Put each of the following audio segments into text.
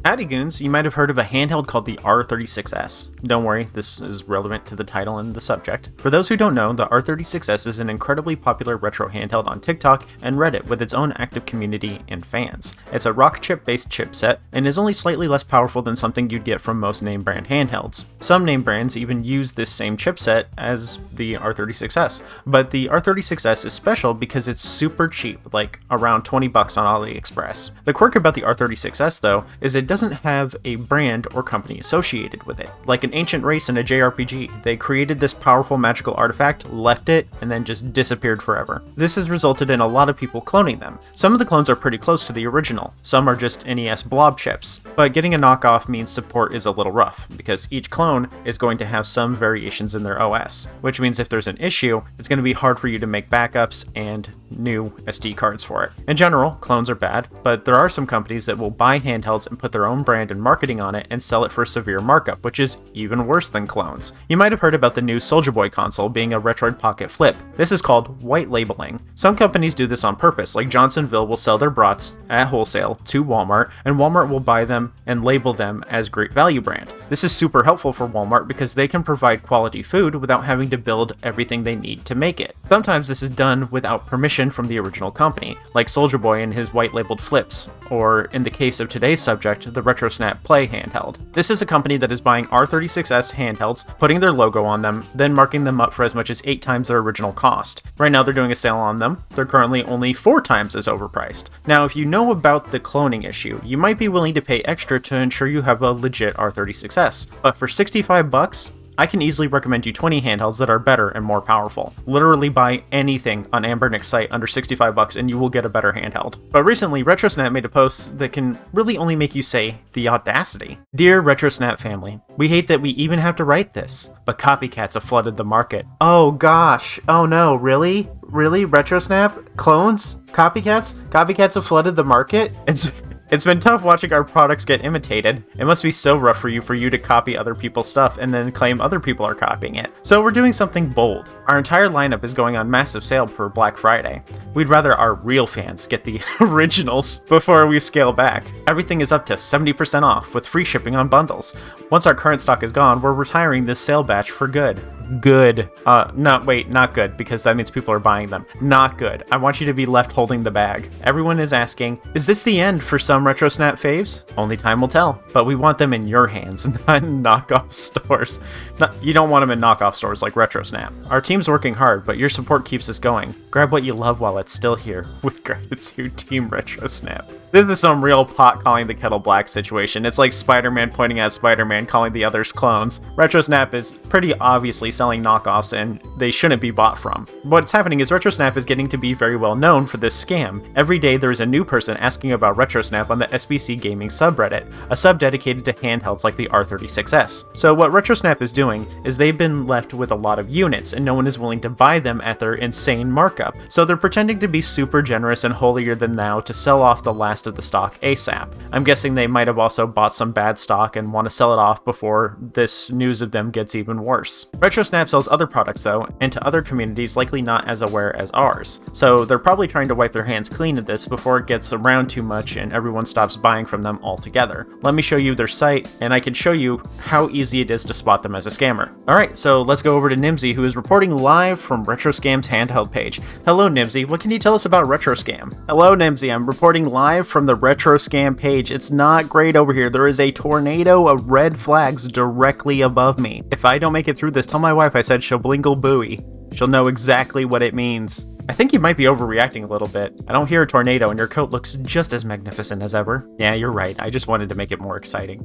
Howdy goons, you might have heard of a handheld called the R36S. Don't worry, this is relevant to the title and the subject. For those who don't know, the R36S is an incredibly popular retro handheld on TikTok and Reddit with its own active community and fans. It's a rock chip-based chipset and is only slightly less powerful than something you'd get from most name brand handhelds. Some name brands even use this same chipset as the R36S, but the R36S is special because it's super cheap, like around 20 bucks on AliExpress. The quirk about the R36S though is it doesn't have a brand or company associated with it. Like an ancient race in a JRPG, they created this powerful magical artifact, left it, and then just disappeared forever. This has resulted in a lot of people cloning them. Some of the clones are pretty close to the original, some are just NES blob chips, but getting a knockoff means support is a little rough, because each clone is going to have some variations in their OS, which means if there's an issue, it's going to be hard for you to make backups and new SD cards for it. In general, clones are bad, but there are some companies that will buy handhelds and put their own brand and marketing on it and sell it for a severe markup, which is even worse than clones. You might have heard about the new Soldier Boy console being a Retroid Pocket Flip. This is called white labeling. Some companies do this on purpose, like Johnsonville will sell their brats at wholesale to Walmart, and Walmart will buy them and label them as Great Value brand. This is super helpful for Walmart because they can provide quality food without having to build everything they need to make it. Sometimes this is done without permission from the original company, like Soldier Boy and his white labeled flips, or in the case of today's subject, the RetroSnap Play handheld. This is a company that is buying R36S handhelds, putting their logo on them, then marking them up for as much as 8 times their original cost. Right now they're doing a sale on them. They're currently only 4 times as overpriced. Now, if you know about the cloning issue, you might be willing to pay extra to ensure you have a legit R36S, but for 65 bucks, I can easily recommend you 20 handhelds that are better and more powerful. Literally buy anything on Ambernick's site under 65 bucks and you will get a better handheld. But recently, RetroSnap made a post that can really only make you say, the audacity. Dear RetroSnap family, we hate that we even have to write this, but copycats have flooded the market. Oh gosh, oh no, really? Really? RetroSnap? Clones? Copycats? Copycats have flooded the market? It's been tough watching our products get imitated. It must be so rough for you to copy other people's stuff and then claim other people are copying it. So we're doing something bold. Our entire lineup is going on massive sale for Black Friday. We'd rather our real fans get the originals before we scale back. Everything is up to 70% off with free shipping on bundles. Once our current stock is gone, we're retiring this sale batch for good. Good. Not good, because that means people are buying them. Not good. I want you to be left holding the bag. Everyone is asking, is this the end for some RetroSnap faves? Only time will tell, but we want them in your hands, not in knockoff stores. You don't want them in knockoff stores like RetroSnap. Our team's working hard, but your support keeps us going. Grab what you love while it's still here. With gratitude, Team RetroSnap. This is some real pot calling the kettle black situation. It's like Spider-Man pointing at Spider-Man calling the others clones. RetroSnap is pretty obviously selling knockoffs and they shouldn't be bought from. What's happening is RetroSnap is getting to be very well known for this scam. Every day there is a new person asking about RetroSnap on the SBC Gaming subreddit, a sub dedicated to handhelds like the R36S. So what RetroSnap is doing is they've been left with a lot of units and no one is willing to buy them at their insane markup. So they're pretending to be super generous and holier than thou to sell off the last of the stock ASAP. I'm guessing they might have also bought some bad stock and want to sell it off before this news of them gets even worse. RetroSnap sells other products though, and to other communities likely not as aware as ours. So they're probably trying to wipe their hands clean of this before it gets around too much and everyone stops buying from them altogether. Let me show you their site and I can show you how easy it is to spot them as a scammer. Alright, so let's go over to Nimzy, who is reporting live from RetroScam's handheld page. Hello Nimzy, what can you tell us about RetroScam? Hello Nimzy, I'm reporting live from the RetroScam page. It's not great over here. There is a tornado of red flags directly above me. If I don't make it through this, tell my wife I said shablingle booey. She'll know exactly what it means. I think you might be overreacting a little bit. I don't hear a tornado and your coat looks just as magnificent as ever. Yeah, you're right. I just wanted to make it more exciting.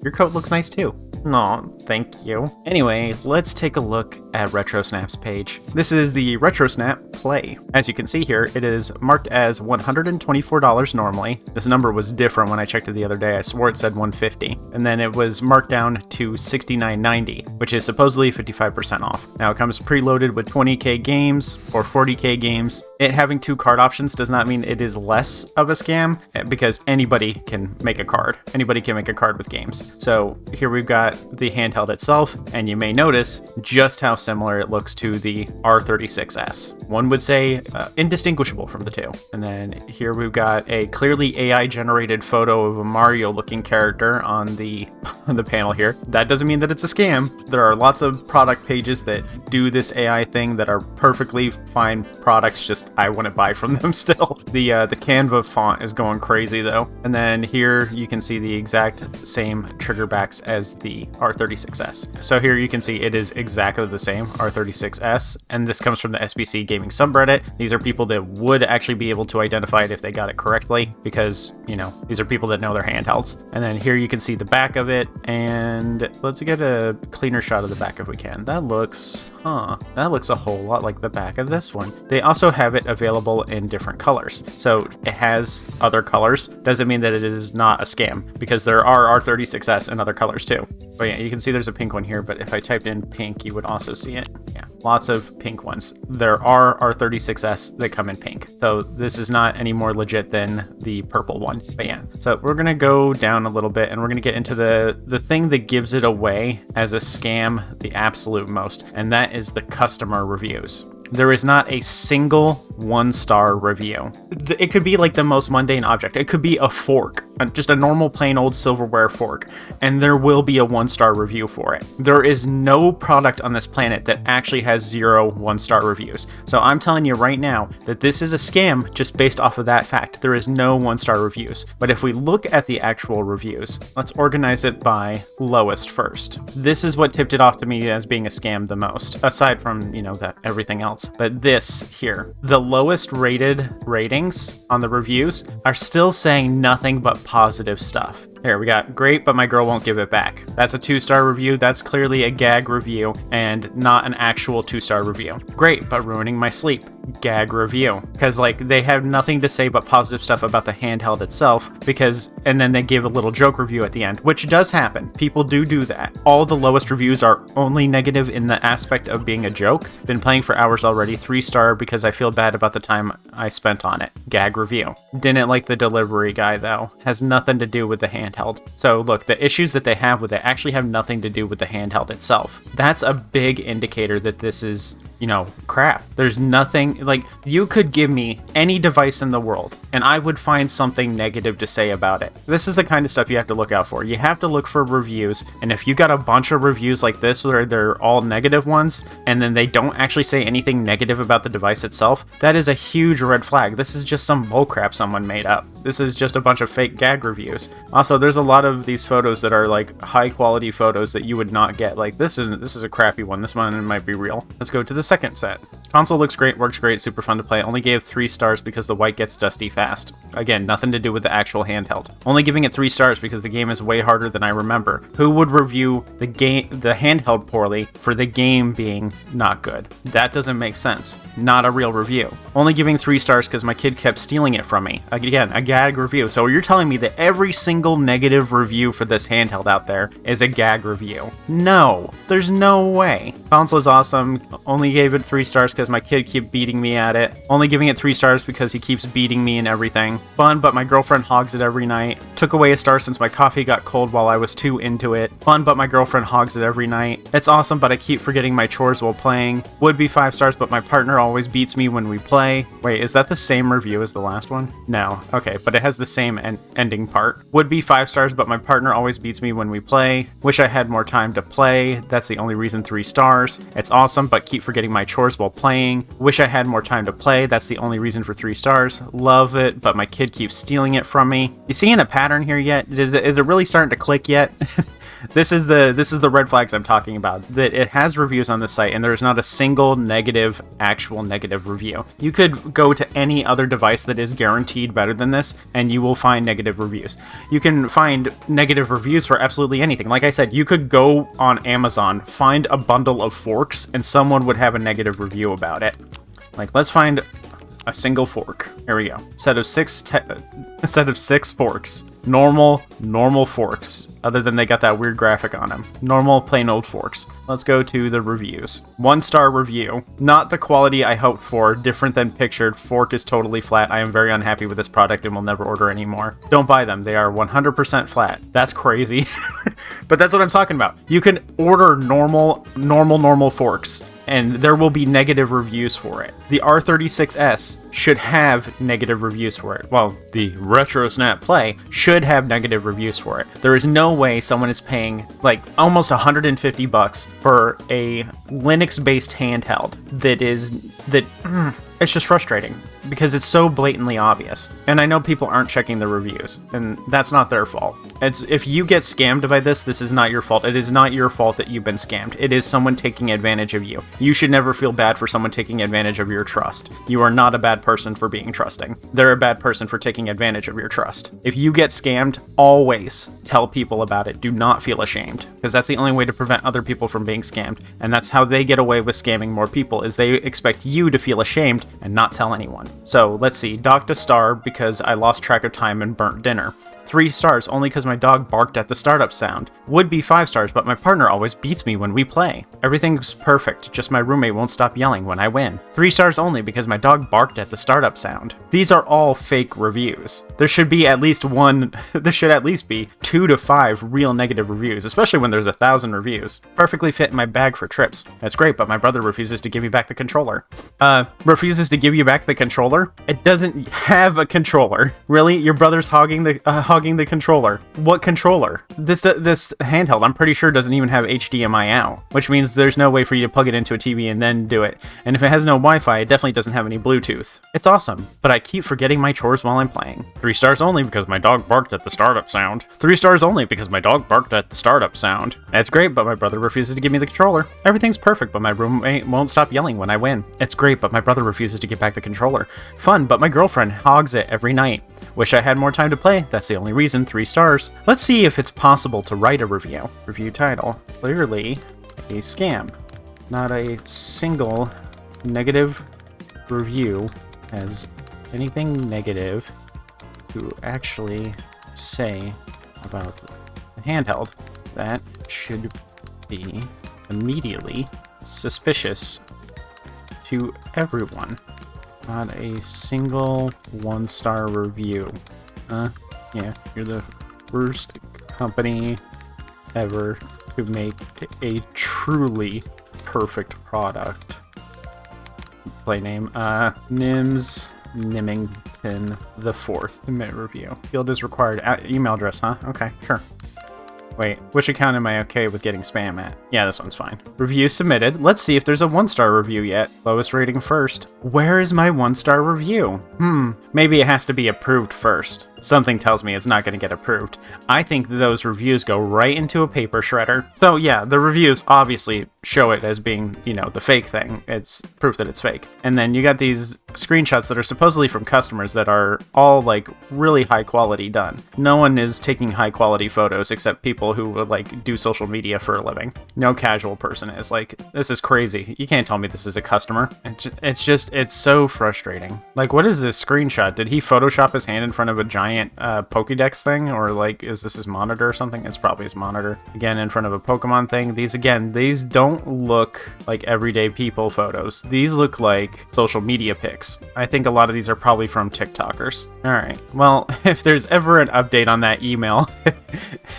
Your coat looks nice too. Aw, thank you. Anyway, let's take a look at RetroSnap's page. This is the RetroSnap Play. As you can see here, it is marked as $124 normally. This number was different when I checked it the other day. I swore it said $150. And then it was marked down to $69.90, which is supposedly 55% off. Now it comes preloaded with 20k games or 40k games. It having 2 card options does not mean it is less of a scam, because anybody can make a card. Anybody can make a card with games. So here we've got got the handheld itself, and you may notice just how similar it looks to the R36S. One would say indistinguishable from the two. And then here we've got a clearly AI generated photo of a Mario looking character on the panel here. That doesn't mean that it's a scam. There are lots of product pages that do this AI thing that are perfectly fine products, just I wouldn't buy from them still. The Canva font is going crazy though. And then here you can see the exact same trigger backs as the R36S. So here you can see it is exactly the same R36S, and this comes from the SBC gaming subreddit. These are people that would actually be able to identify it if they got it correctly, because, you know, these are people that know their handhelds. And then here you can see the back of it, and let's get a cleaner shot of the back if we can. That looks a whole lot like the back of this one. They also have it available in different colors. So it has other colors. Doesn't mean that it is not a scam, because there are R36S in other colors too. But yeah, you can see there's a pink one here, but if I typed in pink, you would also see it. Yeah, lots of pink ones. There are R36S that come in pink. So this is not any more legit than the purple one. But yeah, so we're gonna go down a little bit and we're gonna get into the thing that gives it away as a scam the absolute most, and that is the customer reviews. There is not a single 1-star review. It could be like the most mundane object. It could be a fork, just a normal plain old silverware fork, and there will be a 1-star review for it. There is no product on this planet that actually has 0 1-star reviews. So I'm telling you right now that this is a scam just based off of that fact. There is no 1-star reviews. But if we look at the actual reviews, let's organize it by lowest first. This is what tipped it off to me as being a scam the most, aside from, you know, that everything else. But this here, the lowest rated ratings on the reviews are still saying nothing but positive stuff. Here we got, great, but my girl won't give it back. That's a 2-star review. That's clearly a gag review and not an actual 2-star review. Great, but ruining my sleep. Gag review. Because like they have nothing to say but positive stuff about the handheld itself, and then they give a little joke review at the end, which does happen. People do that. All the lowest reviews are only negative in the aspect of being a joke. Been playing for hours already. 3-star because I feel bad about the time I spent on it. Gag review. Didn't like the delivery guy though. Has nothing to do with the handheld. So look, the issues that they have with it actually have nothing to do with the handheld itself. That's a big indicator that this is, you know, crap. There's nothing, like, you could give me any device in the world and I would find something negative to say about it. This is the kind of stuff you have to look out for. You have to look for reviews, and if you got a bunch of reviews like this where they're all negative ones and then they don't actually say anything negative about the device itself, that is a huge red flag. This is just some bullcrap someone made up. This is just a bunch of fake gag reviews. Also, there's a lot of these photos that are like high quality photos that you would not get. Like this is a crappy one. This one might be real. Let's go to the second set. Console looks great, works great, super fun to play. Only gave 3 stars because the white gets dusty fast. Again, nothing to do with the actual handheld. Only giving it 3 stars because the game is way harder than I remember. Who would review the handheld poorly for the game being not good? That doesn't make sense. Not a real review. Only giving 3 stars because my kid kept stealing it from me. Again, a gag review. So you're telling me that every single negative review for this handheld out there is a gag review? No, there's no way. Console is awesome. Only gave it 3 stars because my kid kept beating me at it. Only giving it 3 stars because he keeps beating me and everything. Fun, but my girlfriend hogs it every night. Took away a star since my coffee got cold while I was too into it. Fun, but my girlfriend hogs it every night. It's awesome, but I keep forgetting my chores while playing. Would be 5 stars, but my partner always beats me when we play. Wait, is that the same review as the last one? No. Okay, but it has the same ending part. Would be 5 stars, but my partner always beats me when we play. Wish I had more time to play. That's the only reason 3 stars. It's awesome, but keep forgetting my chores while playing. Wish I had more time to play. That's the only reason for 3 stars. Love it, but my kid keeps stealing it from me. You seeing a pattern here yet? Is it really starting to click yet? This is the red flags I'm talking about. That it has reviews on this site and there's not a single actual negative review. You could go to any other device that is guaranteed better than this and you will find negative reviews. You can find negative reviews for absolutely anything. Like I said, you could go on Amazon, find a bundle of forks and someone would have a negative review about it. Like, let's find a single fork. Here we go. Set of 6 forks. Normal forks. Other than they got that weird graphic on them. Normal, plain old forks. Let's go to the reviews. 1-star review. Not the quality I hoped for. Different than pictured. Fork is totally flat. I am very unhappy with this product and will never order anymore. Don't buy them. They are 100% flat. That's crazy. But that's what I'm talking about. You can order normal forks, and there will be negative reviews for it. The R36S should have negative reviews for it. Well, the Retro Snap Play should have negative reviews for it. There is no way someone is paying like almost $150 for a Linux-based handheld it's just frustrating because it's so blatantly obvious. And I know people aren't checking the reviews, and that's not their fault. If you get scammed by this is not your fault. It is not your fault that you've been scammed. It is someone taking advantage of you. You should never feel bad for someone taking advantage of your trust. You are not a bad person for being trusting. They're a bad person for taking advantage of your trust. If you get scammed, always tell people about it. Do not feel ashamed, because that's the only way to prevent other people from being scammed. And that's how they get away with scamming more people, is they expect you to feel ashamed and not tell anyone. So let's see, docked a star because I lost track of time and burnt dinner. 3 stars only because my dog barked at the startup sound. Would be 5 stars, but my partner always beats me when we play. Everything's perfect, just my roommate won't stop yelling when I win. 3 stars only because my dog barked at the startup sound. These are all fake reviews. There should be at least 2 to 5 real negative reviews, especially when there's 1,000 reviews. Perfectly fit in my bag for trips. That's great, but my brother refuses to give me back the controller. Refuses to give you back the controller? It doesn't have a controller. Really? Your brother's hogging the controller. What controller? This handheld, I'm pretty sure, doesn't even have HDMI out, which means there's no way for you to plug it into a TV and then do it. And if it has no Wi-Fi, it definitely doesn't have any Bluetooth. It's awesome, but I keep forgetting my chores while I'm playing. 3 stars only because my dog barked at the startup sound. 3 stars only because my dog barked at the startup sound. That's great, but my brother refuses to give me the controller. Everything's perfect, but my roommate won't stop yelling when I win. It's great, but my brother refuses to give back the controller. Fun, but my girlfriend hogs it every night. Wish I had more time to play. That's the only reason. 3 stars. Let's see if it's possible to write a review. Review title. Clearly a scam. Not a single negative review has anything negative to actually say about the handheld. That should be immediately suspicious to everyone. Not a single 1-star review. Yeah, you're the worst company ever to make a truly perfect product. Play name, Nimzy Nimington the 4th. Submit review. Field is required. Email address, huh? Okay, sure. Wait, which account am I okay with getting spam at? Yeah, this one's fine. Review submitted. Let's see if there's a 1-star review yet. Lowest rating first. Where is my 1-star review? Maybe it has to be approved first. Something tells me it's not going to get approved. I think those reviews go right into a paper shredder. So yeah, the reviews obviously show it as being, the fake thing. It's proof that it's fake. And then you got these screenshots that are supposedly from customers that are all like really high quality done. No one is taking high quality photos except people who would like do social media for a living. No casual person is. Like, this is crazy. You can't tell me this is a customer. It's so frustrating. Like, what is this screenshot? Did he Photoshop his hand in front of a giant Pokédex thing? Or like, is this his monitor or something? It's probably his monitor. Again, in front of a Pokemon thing. These don't look like everyday people photos. These look like social media pics. I think a lot of these are probably from TikTokers. Alright, well, if there's ever an update on that email,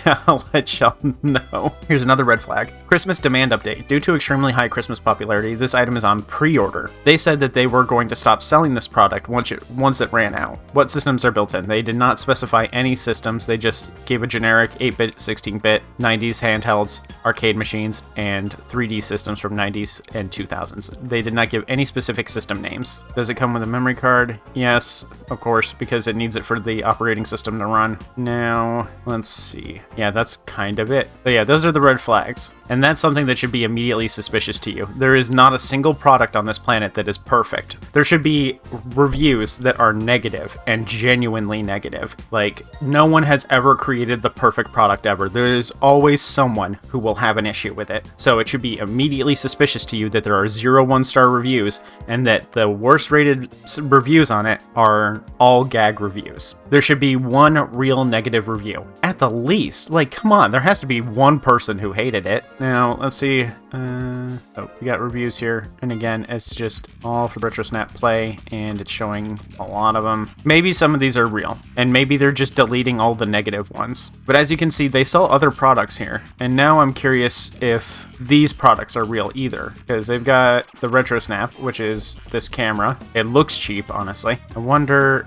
I'll let y'all know. Here's another red flag. Christmas demand update. Due to extremely high Christmas popularity, this item is on pre-order. They said that they were going to stop selling this product once it ran out. What systems are built in? They did not specify any systems. They just gave a generic 8-bit, 16-bit, 90s handhelds, arcade machines, and 3D systems from 90s and 2000s. They did not give any specific system names. Does it come with a memory card? Yes, of course, because it needs it for the operating system to run. Now, let's see. Yeah, that's kind of it. But yeah, those are the red flags. And that's something that should be immediately suspicious to you. There is not a single product on this planet that is perfect. There should be reviews that are negative and genuinely negative. Like, no one has ever created the perfect product ever. There is always someone who will have an issue with it. So it should be immediately suspicious to you that there are 0 1-star reviews and that the worst rated reviews on it are all gag reviews. There should be 1 real negative review. At the least. Like, come on, there has to be 1 person who hated it. Now, let's see. We got reviews here. And again, it's just all for Retro Snap Play, and it's showing a lot of them. Maybe some of these are real. And and maybe they're just deleting all the negative ones. But as you can see, they sell other products here, and now I'm curious if these products are real either, because they've got the Retro Snap, which is this camera. It looks cheap, honestly. I wonder,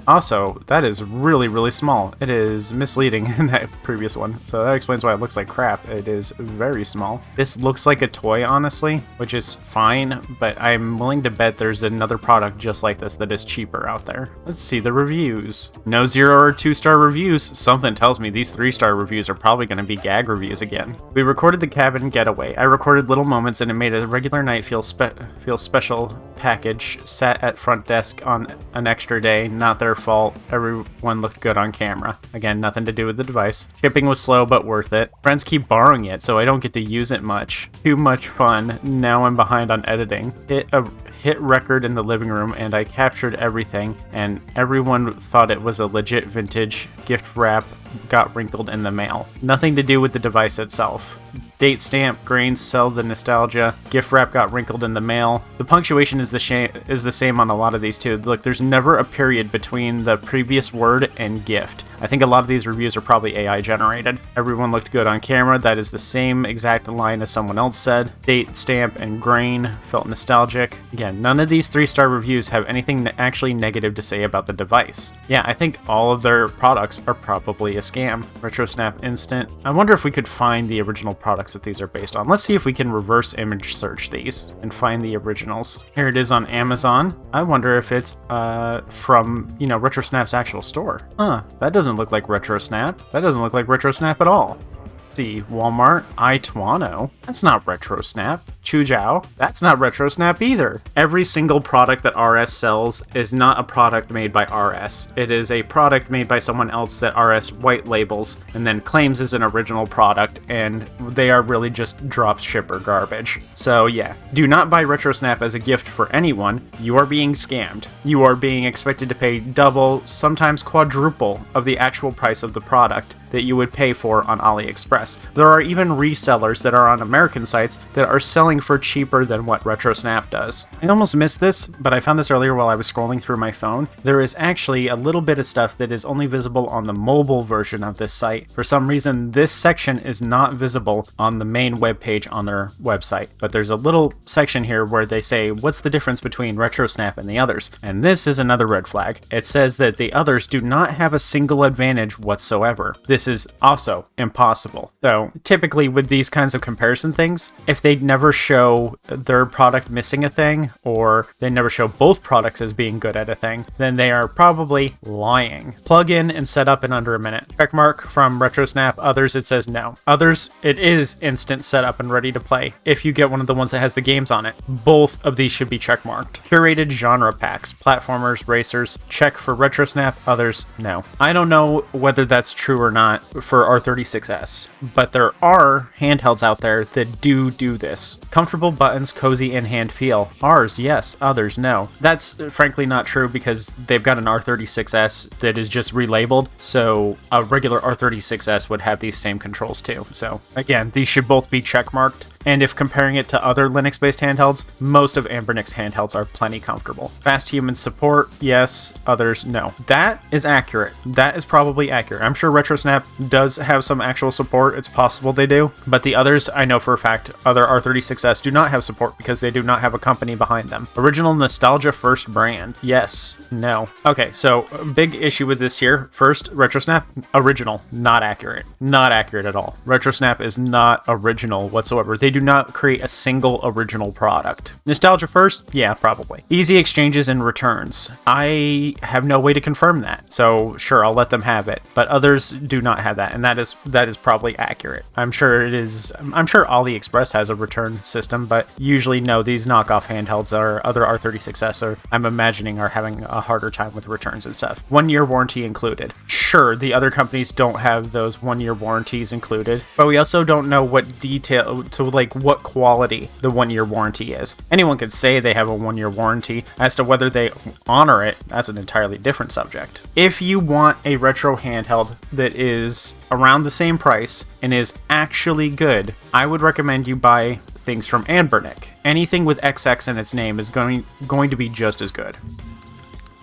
also, that is really, really small. It is misleading in that previous one, so that explains why it looks like crap. It is very small. This looks like a toy, honestly, which is fine, but I'm willing to bet there's another product just like this that is cheaper out there. Let's see the reviews. No 0 or 2-star reviews. Something tells me these 3-star reviews are probably going to be gag reviews again. We recorded the cabin getaway. I recorded little moments and it made a regular night feel special. Package sat at front desk on an extra day. Not their fault. Everyone looked good on camera. Again, nothing to do with the device. Shipping was slow but worth it. Friends keep borrowing it, so I don't get to use it much. Too much fun. Now I'm behind on editing. Hit record in the living room and I captured everything, and everyone thought it was a legit vintage. Gift wrap got wrinkled in the mail. Nothing to do with the device itself. Date stamp, grains sell the nostalgia. Gift wrap got wrinkled in the mail. The punctuation is the same on a lot of these too. Look, there's never a period between the previous word and gift. I think a lot of these reviews are probably AI generated. Everyone looked good on camera. That is the same exact line as someone else said. Date, stamp, and grain felt nostalgic. Again, none of these 3-star reviews have anything actually negative to say about the device. Yeah, I think all of their products are probably a scam. Retro Snap Instant. I wonder if we could find the original products that these are based on. Let's see if we can reverse image search these and find the originals. Here it is on Amazon. I wonder if it's from, Retro Snap's actual store. That doesn't look like Retro Snap. That doesn't look like Retro Snap at all. Let's see, Walmart, Ituano. That's not Retro Snap. Chuzhou. That's not Retro Snap either. Every single product that RS sells is not a product made by RS. It is a product made by someone else that RS white labels and then claims is an original product, and they are really just drop shipper garbage. So yeah, do not buy Retro Snap as a gift for anyone. You are being scammed. You are being expected to pay double, sometimes quadruple of the actual price of the product that you would pay for on AliExpress. There are even resellers that are on American sites that are selling for cheaper than what Retro Snap does. I almost missed this, but I found this earlier while I was scrolling through my phone. There is actually a little bit of stuff that is only visible on the mobile version of this site. For some reason, this section is not visible on the main web page on their website, but there's a little section here where they say, what's the difference between Retro Snap and the others? And this is another red flag. It says that the others do not have a single advantage whatsoever. This is also impossible. So typically with these kinds of comparison things, if they never show their product missing a thing, or they never show both products as being good at a thing, then they are probably lying. Plug in and set up in under a minute. Checkmark from Retro Snap. Others, it says no. Others, it is instant setup and ready to play if you get one of the ones that has the games on it. Both of these should be checkmarked. Curated genre packs, platformers, racers, check for Retro Snap. Others, no. I don't know whether that's true or not for R36S, but there are handhelds out there that do this. Comfortable buttons, cozy in-hand feel. Ours, yes. Others, no. That's frankly not true because they've got an R36S that is just relabeled, so a regular R36S would have these same controls too. So again, these should both be checkmarked. And if comparing it to other Linux-based handhelds, most of Anbernic's handhelds are plenty comfortable. Fast human support, yes. Others, no. That is accurate. That is probably accurate. I'm sure Retro Snap does have some actual support. It's possible they do. But the others, I know for a fact, other R36S do not have support because they do not have a company behind them. Original nostalgia first brand, yes. No. Okay, so big issue with this here. First, Retro Snap, original, not accurate. Not accurate at all. Retro Snap is not original whatsoever. They do not create a single original product. Nostalgia first? Yeah, probably. Easy exchanges and returns. I have no way to confirm that, so sure, I'll let them have it. But others do not have that, and that is probably accurate. I'm sure it is. I'm sure AliExpress has a return system, but usually no. These knockoff handhelds or other R36S I'm imagining are having a harder time with returns and stuff. 1-year warranty included. Sure, the other companies don't have those 1-year warranties included, but we also don't know what detail to what quality the 1-year warranty is. Anyone could say they have a 1-year warranty. As to whether they honor it, that's an entirely different subject. If you want a retro handheld that is around the same price and is actually good, I would recommend you buy things from Anbernic. Anything with XX in its name is going to be just as good.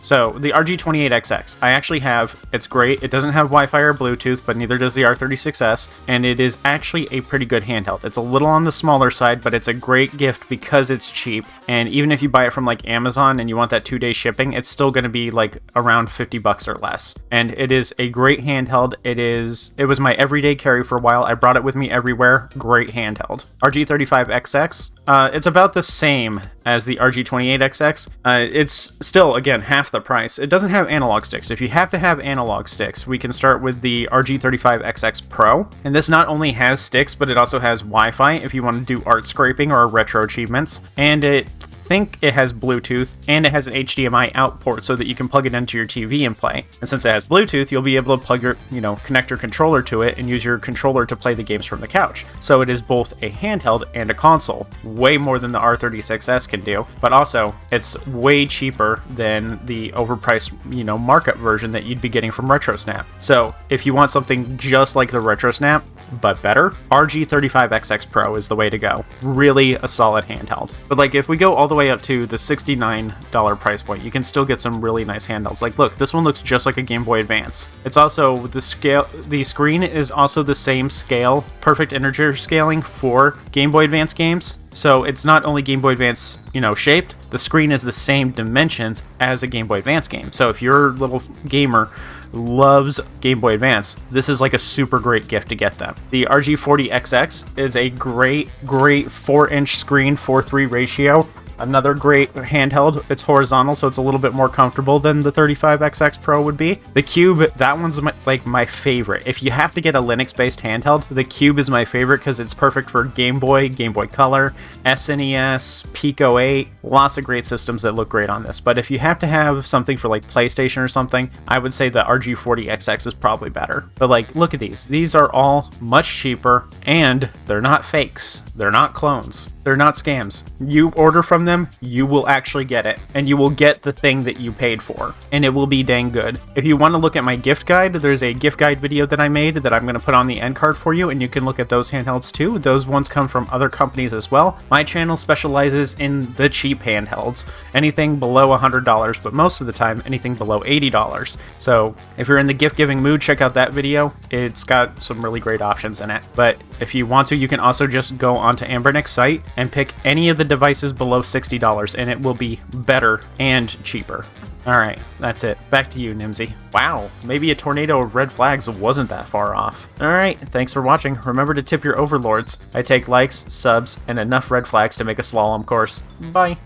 So the RG28XX, I actually have, it's great. It doesn't have Wi-Fi or Bluetooth, but neither does the R36S, and it is actually a pretty good handheld. It's a little on the smaller side, but it's a great gift because it's cheap, and even if you buy it from like Amazon and you want that 2-day shipping, it's still going to be like around $50 or less. And it is a great handheld. It was my everyday carry for a while. I brought it with me everywhere. Great handheld. RG35XX, it's about the same as the RG28XX. It's still, again, half the price. It doesn't have analog sticks. If you have to have analog sticks, we can start with the RG35XX Pro. And this not only has sticks, but it also has Wi-Fi if you want to do art scraping or retro achievements. And I think it has Bluetooth, and it has an HDMI out port so that you can plug it into your TV and play. And since it has Bluetooth, you'll be able to plug your, connect your controller to it and use your controller to play the games from the couch. So it is both a handheld and a console, way more than the R36S can do, but also it's way cheaper than the overpriced, markup version that you'd be getting from RetroSnap. So if you want something just like the RetroSnap, but better, RG35XX Pro is the way to go. Really a solid handheld. But like if we go all the way up to the $69 price point, you can still get some really nice handhelds. Like look, this one looks just like a Game Boy Advance. It's also the screen is also the same scale, perfect integer scaling for Game Boy Advance games. So it's not only Game Boy Advance, shaped, the screen is the same dimensions as a Game Boy Advance game. So if your little gamer loves Game Boy Advance, this is like a super great gift to get them. The RG40XX is a great 4-inch screen, 4:3 ratio. Another great handheld. It's horizontal, so it's a little bit more comfortable than the 35XX Pro would be. The Cube, that one's my favorite. If you have to get a Linux-based handheld, the Cube is my favorite because it's perfect for Game Boy, Game Boy Color, SNES, Pico 8. Lots of great systems that look great on this. But if you have to have something for like PlayStation or something, I would say the RG40XX is probably better. But like, look at these. These are all much cheaper, and they're not fakes. They're not clones. They're not scams. You order from them, you will actually get it, and you will get the thing that you paid for, and it will be dang good. If you want to look at my gift guide, there's a gift guide video that I made that I'm going to put on the end card for you, and you can look at those handhelds too. Those ones come from other companies as well. My channel specializes in the cheap handhelds, anything below $100, but most of the time anything below $80. So if you're in the gift giving mood, check out that video. It's got some really great options in it. But if you want to, you can also just go onto Ambernick's site and pick any of the devices below $60, and it will be better and cheaper. Alright, that's it. Back to you, Nimzy. Wow, maybe a tornado of red flags wasn't that far off. Alright, thanks for watching. Remember to tip your overlords. I take likes, subs, and enough red flags to make a slalom course. Bye.